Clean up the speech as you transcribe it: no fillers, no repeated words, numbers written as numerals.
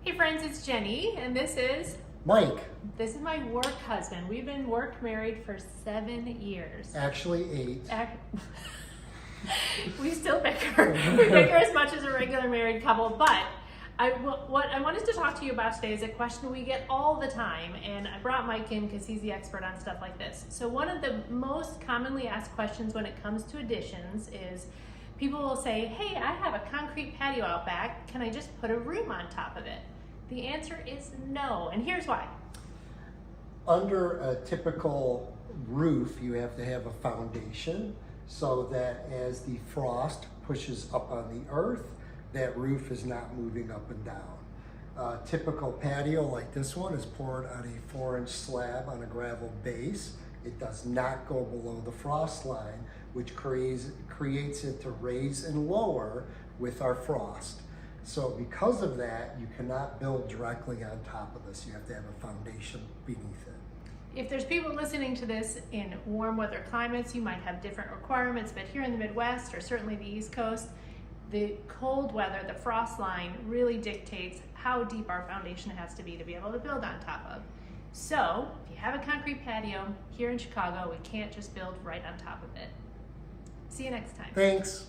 Hey friends, it's Jenny, and this is Mike. This is my work husband. We've been married for 7 years. Actually 8. We still bicker. We bicker as much as a regular married couple, but what I wanted to talk to you about today is a question we get all the time, and I brought Mike in because he's the expert on stuff like this. So one of the most commonly asked questions when it comes to additions is people will say, hey, I have a concrete patio out back. Can I just put a room on top of it? The answer is no, and here's why. Under a typical roof, you have to have a foundation so that as the frost pushes up on the earth, that roof is not moving up and down. A typical patio like this one is poured on a 4-inch slab on a gravel base. It does not go below the frost line, which creates it to raise and lower with our frost. So because of that, you cannot build directly on top of this. You have to have a foundation beneath it. If there's people listening to this in warm weather climates, you might have different requirements, but here in the Midwest, or certainly the East Coast, the cold weather, the frost line, really dictates how deep our foundation has to be able to build on top of. So, if you have a concrete patio here in Chicago, we can't just build right on top of it. See you next time. Thanks.